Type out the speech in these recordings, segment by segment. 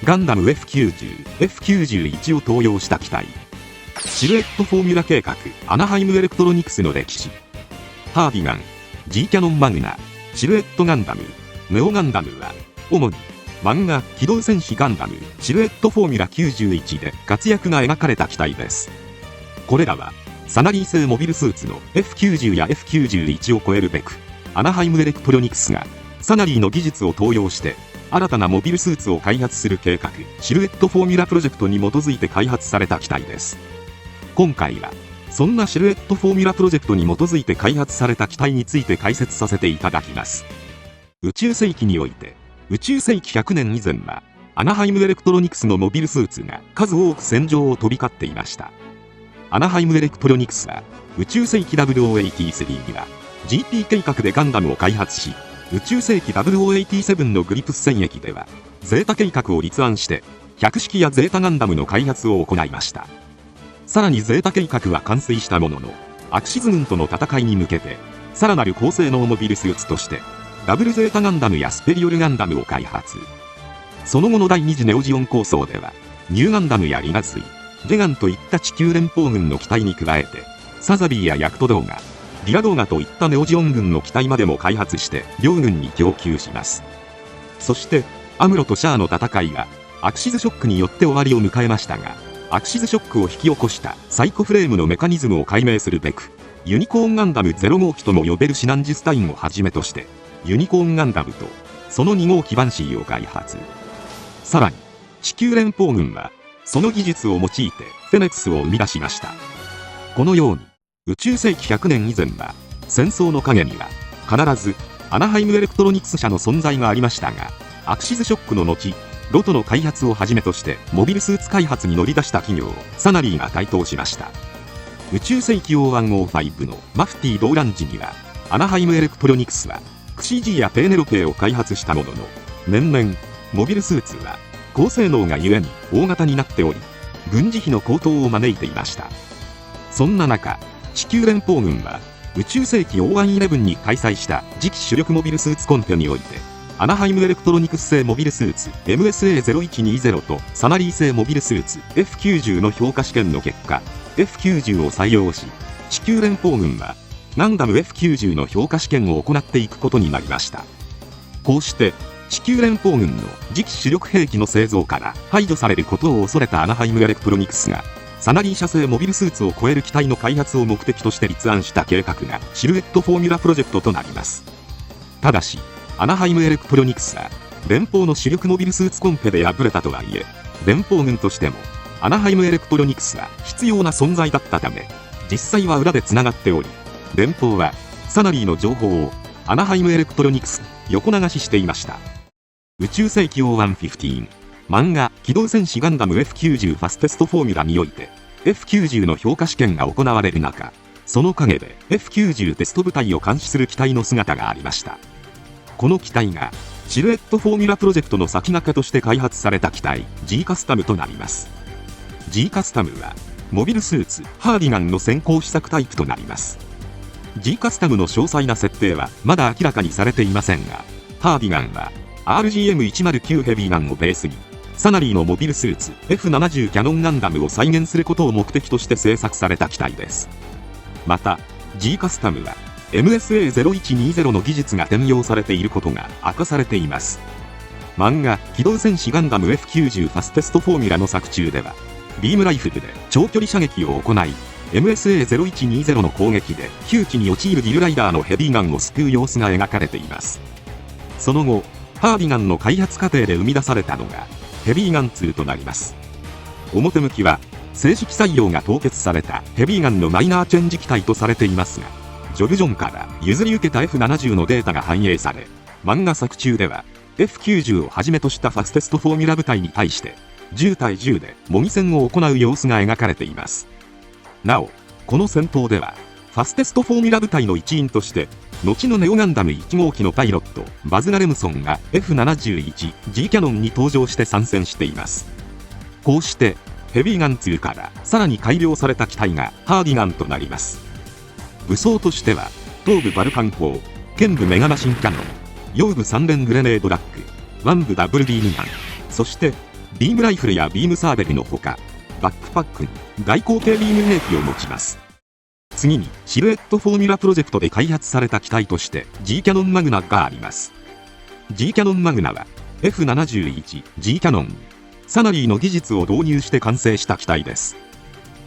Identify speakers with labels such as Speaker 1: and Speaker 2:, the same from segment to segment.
Speaker 1: ガンダム F90、F91 を登用した機体。シルエットフォーミュラ計画、アナハイムエレクトロニクスの歴史。ハーディガン、G キャノンマグナ、シルエットガンダム、ネオガンダムは、主に、漫画、機動戦士ガンダム、シルエットフォーミュラ91で活躍が描かれた機体です。これらは、サナリー製モビルスーツの F90 や F91 を超えるべく、アナハイムエレクトロニクスが、サナリーの技術を投用して、新たなモビルスーツを開発する計画、シルエットフォーミュラプロジェクトに基づいて開発された機体です。今回は、そんなシルエットフォーミュラプロジェクトに基づいて開発された機体について解説させていただきます。宇宙世紀において、宇宙世紀100年以前は、アナハイムエレクトロニクスのモビルスーツが数多く戦場を飛び交っていました。アナハイムエレクトロニクスは、宇宙世紀0083には、GP 計画でガンダムを開発し、宇宙世紀0087のグリプス戦役では、ゼータ計画を立案して、100式やゼータガンダムの開発を行いました。さらにゼータ計画は完遂したものの、アクシズ軍との戦いに向けて、さらなる高性能モビルスーツとして、ダブルゼータガンダムやスペリオルガンダムを開発。その後の第2次ネオジオン構想では、ニューガンダムやリガスイ、ジェガンといった地球連邦軍の機体に加えて、サザビーやヤクト動画、ディラ動画といったネオジオン軍の機体までも開発して両軍に供給します。そして、アムロとシャアの戦いが、アクシズショックによって終わりを迎えましたが、アクシズショックを引き起こしたサイコフレームのメカニズムを解明するべく、ユニコーンガンダム0号機とも呼べるシナンジスタインをはじめとして、ユニコーンガンダムとその2号機バンシーを開発。さらに、地球連邦軍は、その技術を用いてフェネクスを生み出しました。このように、宇宙世紀100年以前は、戦争の陰には、必ず、アナハイムエレクトロニクス社の存在がありましたが、アクシズショックの後、ロトの開発をはじめとして、モビルスーツ開発に乗り出した企業、サナリーが台頭しました。宇宙世紀0105のマフティ動乱時には、アナハイムエレクトロニクスは、クシジーやペーネロペーを開発したものの、年々、モビルスーツは、高性能がゆえに大型になっており、軍事費の高騰を招いていました。そんな中、地球連邦軍は、宇宙世紀0111に開催した次期主力モビルスーツコンペにおいて、アナハイムエレクトロニクス製モビルスーツ MSA0120 とサナリー製モビルスーツ F90 の評価試験の結果、F90 を採用し、地球連邦軍は、ガンダム F90 の評価試験を行っていくことになりました。こうして、地球連邦軍の次期主力兵器の製造から排除されることを恐れたアナハイムエレクトロニクスが、サナリー社製モビルスーツを超える機体の開発を目的として立案した計画がシルエットフォーミュラプロジェクトとなります。ただし、アナハイムエレクトロニクスは、連邦の主力モビルスーツコンペで敗れたとはいえ、連邦軍としても、アナハイムエレクトロニクスは必要な存在だったため、実際は裏で繋がっており、連邦は、サナリーの情報を、アナハイムエレクトロニクスに横流ししていました。宇宙世紀0115、漫画、機動戦士ガンダム F90 ファステストフォーミュラにおいて、F90 の評価試験が行われる中、その陰で F90 テスト部隊を監視する機体の姿がありました。この機体が、シルエットフォーミュラプロジェクトの先駆けとして開発された機体、G カスタムとなります。G カスタムは、モビルスーツ、ハーディガンの先行試作タイプとなります。G カスタムの詳細な設定はまだ明らかにされていませんが、ハーディガンは、RGM109 ヘビーガンをベースに、サナリーのモビルスーツ F70 キャノンガンダムを再現することを目的として製作された機体です。また、G カスタムは、MSA0120 の技術が転用されていることが明かされています。漫画、機動戦士ガンダム F90 ファステストフォーミュラの作中では、ビームライフルで長距離射撃を行い、MSA0120 の攻撃で窮地に陥るディルライダーのヘビーガンを救う様子が描かれています。その後、ハーディガンの開発過程で生み出されたのが、ヘビーガン2となります。表向きは、正式採用が凍結されたヘビーガンのマイナーチェンジ機体とされていますが、ジョルジョンから譲り受けた F70 のデータが反映され、漫画作中では、F90 をはじめとしたファステストフォーミュラ部隊に対して、10対10で模擬戦を行う様子が描かれています。なお、この戦闘では、ファステストフォーミュラ部隊の一員として、後のネオガンダム1号機のパイロット、バズ・ラレムソンが F71G キャノンに登場して参戦しています。こうして、ヘビーガン2からさらに改良された機体がハーディガンとなります。武装としては、頭部バルファン砲、剣部メガマシンキャノン、腰部3連グレネードラック、腕部ダブルビームガン、そして、ビームライフルやビームサーベルのほか、バックパックに大口径ビーム兵器を持ちます。次にシルエットフォーミュラプロジェクトで開発された機体として G キャノンマグナがあります。G キャノンマグナは F71G キャノンサナリーの技術を導入して完成した機体です。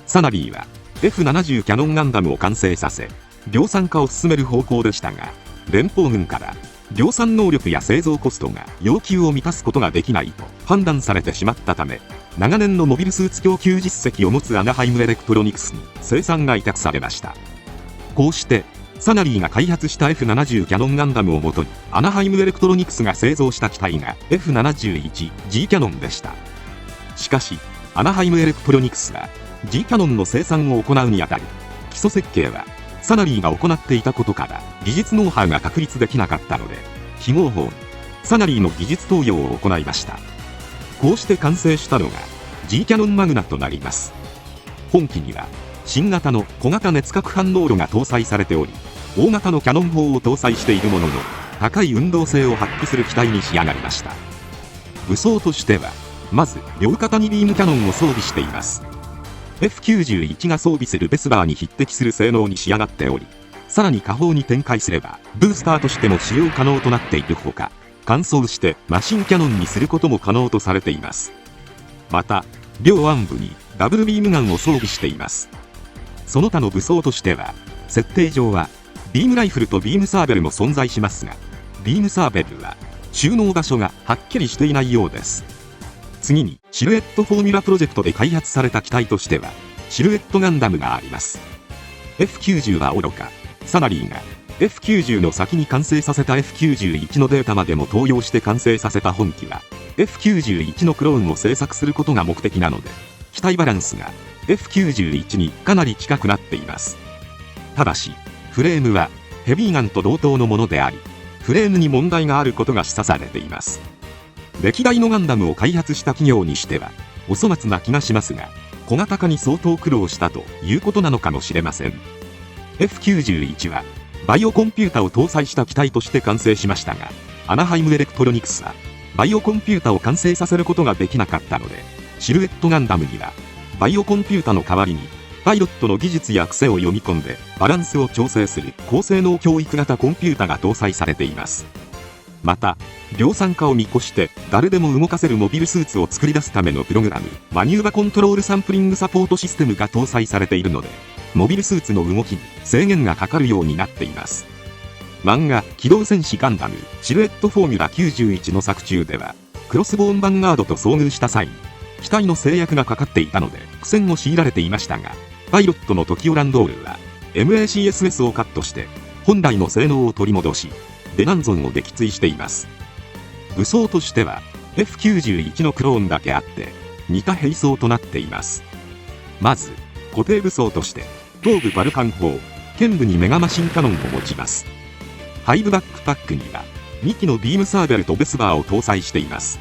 Speaker 1: サナリーは F70 キャノンガンダムを完成させ量産化を進める方向でしたが、連邦軍から量産能力や製造コストが要求を満たすことができないと判断されてしまったため、長年のモビルスーツ供給実績を持つアナハイムエレクトロニクスに生産が委託されました。こうしてサナリーが開発した F70 キャノンガンダムをもとにアナハイムエレクトロニクスが製造した機体が F71G キャノンでした。しかしアナハイムエレクトロニクスは G キャノンの生産を行うにあたり、基礎設計はサナリーが行っていたことから技術ノウハウが確立できなかったので、非合法にサナリーの技術投与を行いました。こうして完成したのが G キャノンマグナとなります。本機には新型の小型熱核反応炉が搭載されており、大型のキャノン砲を搭載しているものの高い運動性を発揮する機体に仕上がりました。武装としてはまず両肩にビームキャノンを装備しています。F91 が装備するベスラーに匹敵する性能に仕上がっており、さらに下方に展開すればブースターとしても使用可能となっているほか、換装してマシンキャノンにすることも可能とされています。また両腕部にダブルビームガンを装備しています。その他の武装としては、設定上はビームライフルとビームサーベルも存在しますが、ビームサーベルは収納場所がはっきりしていないようです。次にシルエットフォーミュラプロジェクトで開発された機体としてはシルエットガンダムがあります。 F90 はおろか、サナリーが F90 の先に完成させた F91 のデータまでも登用して完成させた本機は F91 のクローンを製作することが目的なので、機体バランスが F91 にかなり近くなっています。ただしフレームはヘビーガンと同等のものであり、フレームに問題があることが示唆されています。歴代のガンダムを開発した企業にしてはお粗末な気がしますが、小型化に相当苦労したということなのかもしれません。 F91 はバイオコンピュータを搭載した機体として完成しましたが、アナハイムエレクトロニクスはバイオコンピュータを完成させることができなかったので、シルエットガンダムにはバイオコンピュータの代わりにパイロットの技術や癖を読み込んでバランスを調整する高性能教育型コンピュータが搭載されています。また量産化を見越して誰でも動かせるモビルスーツを作り出すためのプログラムマニューバコントロールサンプリングサポートシステムが搭載されているので、モビルスーツの動きに制限がかかるようになっています。漫画機動戦士ガンダムシルエットフォーミュラ91の作中ではクロスボーンヴァンガードと遭遇した際、機体の制約がかかっていたので苦戦を強いられていましたが、パイロットのトキオランドールは MACSS をカットして本来の性能を取り戻し、デナンゾンを撃墜しています。武装としては F91 のクローンだけあって似た兵装となっています。まず固定武装として頭部バルカン砲、剣部にメガマシンキャノンを持ちます。ハイブバックパックには2機のビームサーベルとベスバーを搭載しています。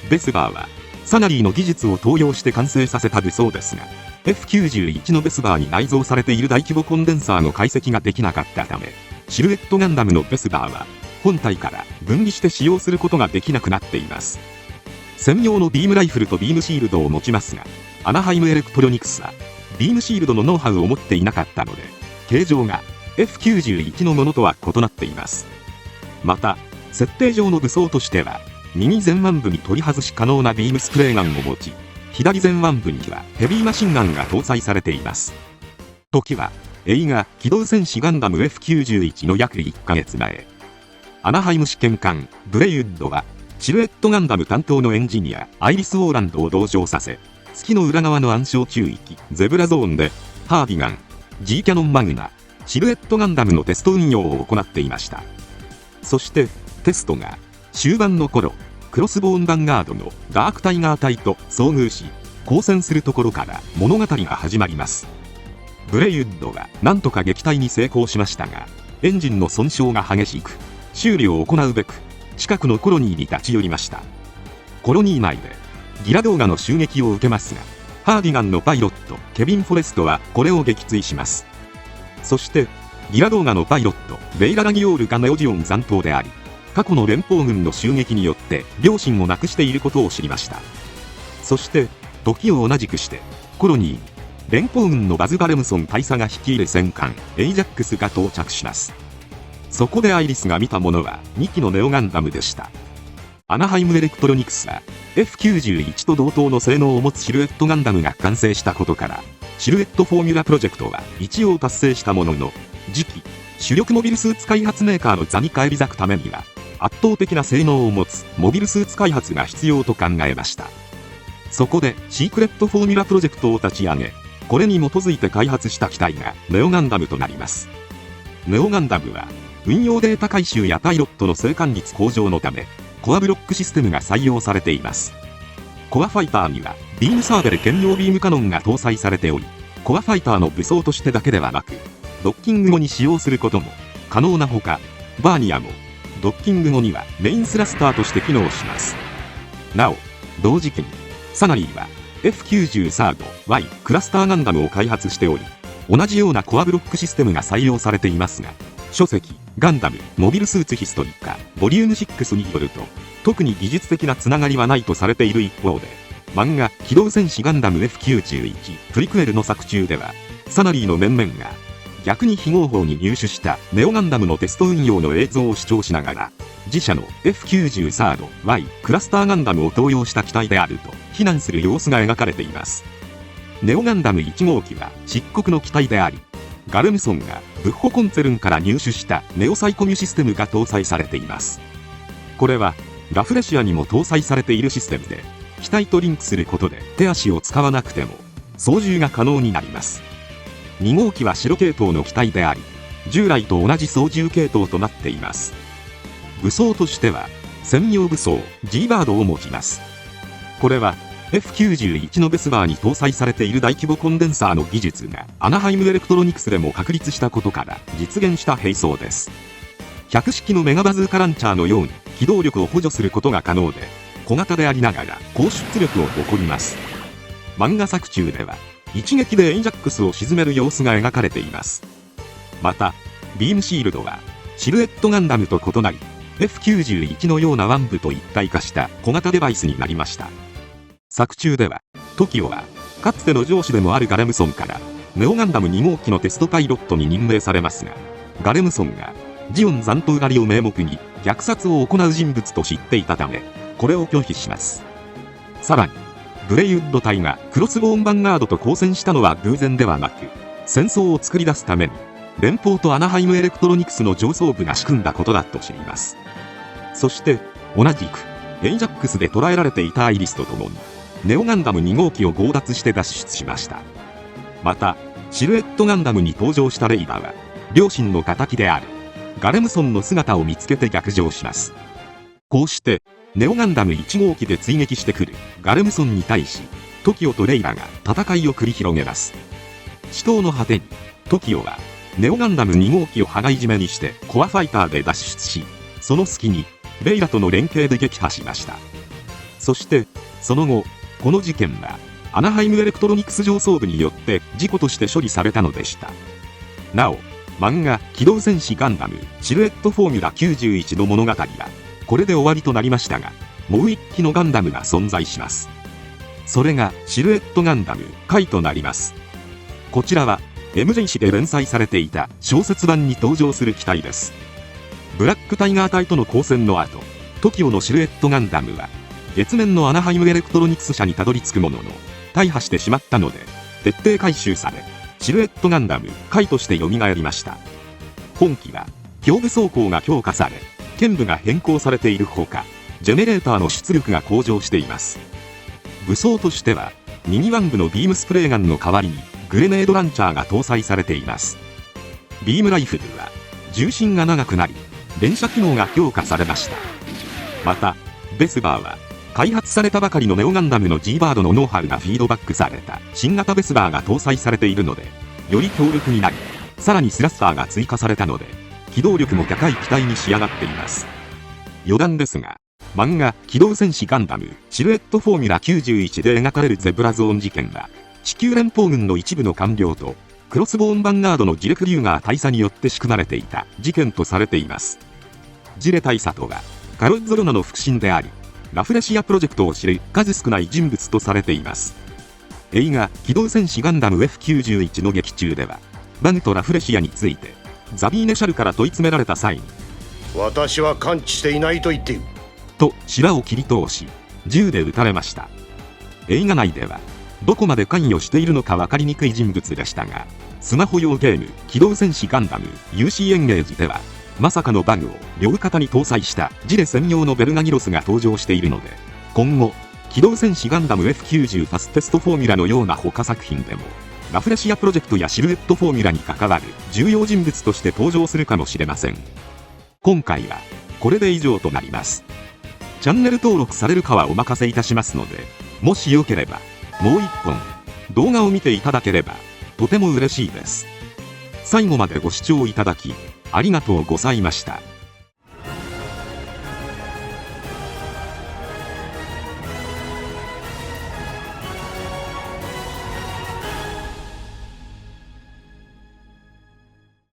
Speaker 1: ベスバーはサナリーの技術を投用して完成させた武装ですが、F91 のベスバーに内蔵されている大規模コンデンサーの解析ができなかったため、シルエットガンダムのベスバーは本体から分離して使用することができなくなっています。専用のビームライフルとビームシールドを持ちますが、アナハイムエレクトロニクスはビームシールドのノウハウを持っていなかったので、形状が F91 のものとは異なっています。また設定上の武装としては右前腕部に取り外し可能なビームスプレーガンを持ち、左前腕部にはヘビーマシンガンが搭載されています。時は映画機動戦士ガンダム F91 の約1ヶ月前、アナハイム試験艦ブレイウッドはシルエットガンダム担当のエンジニアアイリス・オーランドを同乗させ、月の裏側の暗礁中域ゼブラゾーンでハーディガン G キャノンマグナシルエットガンダムのテスト運用を行っていました。そしてテストが終盤の頃、クロスボーンヴァンガードのダークタイガー隊と遭遇し交戦するところから物語が始まります。ブレイウッドはなんとか撃退に成功しましたが、エンジンの損傷が激しく、修理を行うべく近くのコロニーに立ち寄りました。コロニー内でギラ動画の襲撃を受けますが、ハーディガンのパイロットケビン・フォレストはこれを撃墜します。そしてギラ動画のパイロットレイラ・ラギオールがネオジオン残党であり、過去の連邦軍の襲撃によって両親を亡くしていることを知りました。そして時を同じくしてコロニー連邦軍のバズ・バレムソン大佐が率いる戦艦エイジャックスが到着します。そこでアイリスが見たものは2機のネオガンダムでした。アナハイムエレクトロニクスは F91 と同等の性能を持つシルエットガンダムが完成したことからシルエットフォーミュラプロジェクトは一応達成したものの、次期主力モビルスーツ開発メーカーの座に返り咲くためには圧倒的な性能を持つモビルスーツ開発が必要と考えました。そこでシークレットフォーミュラプロジェクトを立ち上げ、これに基づいて開発した機体がネオガンダムとなります。ネオガンダムは運用データ回収やパイロットの生還率向上のためコアブロックシステムが採用されています。コアファイターにはビームサーベル兼用ビームカノンが搭載されており、コアファイターの武装としてだけではなくドッキング後に使用することも可能なほか、バーニアもドッキング後にはメインスラスターとして機能します。なお同時期にサナリーは F93Y クラスターガンダムを開発しており、同じようなコアブロックシステムが採用されていますが、書籍ガンダムモビルスーツヒストリカボリューム6によると特に技術的なつながりはないとされている一方で、漫画機動戦士ガンダム F91 プリクエルの作中ではサナリーの面々が逆に非合法に入手したネオガンダムのテスト運用の映像を視聴しながら自社の F93Y クラスターガンダムを投用した機体であると非難する様子が描かれています。ネオガンダム1号機は漆黒の機体であり、ガルムソンがブッホコンツェルンから入手したネオサイコミュシステムが搭載されています。これはラフレシアにも搭載されているシステムで、機体とリンクすることで手足を使わなくても操縦が可能になります。2号機は白系統の機体であり、従来と同じ操縦系統となっています。武装としては専用武装 G バードを持ちます。これは F91 のベスバーに搭載されている大規模コンデンサーの技術がアナハイムエレクトロニクスでも確立したことから実現した兵装です。100式のメガバズーカランチャーのように機動力を補助することが可能で、小型でありながら高出力を誇ります。漫画作中では一撃でエイジャックスを沈める様子が描かれています。またビームシールドはシルエットガンダムと異なり F91 のような腕部と一体化した小型デバイスになりました。作中では TOKIO はかつての上司でもあるガレムソンからネオガンダム2号機のテストパイロットに任命されますが、ガレムソンがジオン残党狩りを名目に虐殺を行う人物と知っていたためこれを拒否します。さらにブレイウッド隊がクロスボーンヴァンガードと交戦したのは偶然ではなく、戦争を作り出すために連邦とアナハイムエレクトロニクスの上層部が仕組んだことだと知ります。そして同じくエイジャックスで捕らえられていたアイリスと共にネオガンダム2号機を強奪して脱出しました。またシルエットガンダムに登場したレイダは両親の敵であるガレムソンの姿を見つけて逆上します。こうしてネオガンダム1号機で追撃してくるガレムソンに対し TOKIO とレイラが戦いを繰り広げます。死闘の果てに TOKIO はネオガンダム2号機を羽交い締めにしてコアファイターで脱出し、その隙にレイラとの連携で撃破しました。そしてその後この事件はアナハイムエレクトロニクス上層部によって事故として処理されたのでした。なお漫画機動戦士ガンダムシルエットフォーミュラ91の物語はこれで終わりとなりましたが、もう一機のガンダムが存在します。それがシルエットガンダムカイとなります。こちらは MJ 誌で連載されていた小説版に登場する機体です。ブラックタイガー隊との交戦の後、TOKIOのシルエットガンダムは月面のアナハイムエレクトロニクス社にたどり着くものの大破してしまったので徹底回収され、シルエットガンダムカイとして蘇りました。本機は胸部装甲が強化され、剣部が変更されているほか、ジェネレーターの出力が向上しています。武装としては右腕部のビームスプレーガンの代わりにグレネードランチャーが搭載されています。ビームライフルは重心が長くなり連射機能が強化されました。またベスバーは開発されたばかりのネオガンダムの G バードのノウハウがフィードバックされた新型ベスバーが搭載されているのでより強力になり、さらにスラッサーが追加されたので機動力も高い機体に仕上がっています。余談ですが、漫画機動戦士ガンダムシルエットフォーミュラ91で描かれるゼブラゾーン事件は地球連邦軍の一部の官僚とクロスボーンヴァンガードのジレク・リューガー大佐によって仕組まれていた事件とされています。ジレ大佐とはカロッゾロナの腹心であり、ラフレシアプロジェクトを知る数少ない人物とされています。映画機動戦士ガンダム F91 の劇中では、バグとラフレシアについてザビーネ・シャルから問い詰められた際に、
Speaker 2: 私は感知していないと言っている
Speaker 1: と白を切り通し銃で撃たれました。映画内ではどこまで関与しているのか分かりにくい人物でしたが、スマホ用ゲーム機動戦士ガンダム UC エンゲージではまさかのバグを両肩に搭載したジレ専用のベルガギロスが登場しているので、今後機動戦士ガンダム F90 パステストフォーミュラのような他作品でもラフレシアプロジェクトやシルエットフォーミュラに関わる重要人物として登場するかもしれません。今回はこれで以上となります。チャンネル登録されるかはお任せいたしますので、もしよければもう一本動画を見ていただければとても嬉しいです。最後までご視聴いただきありがとうございました。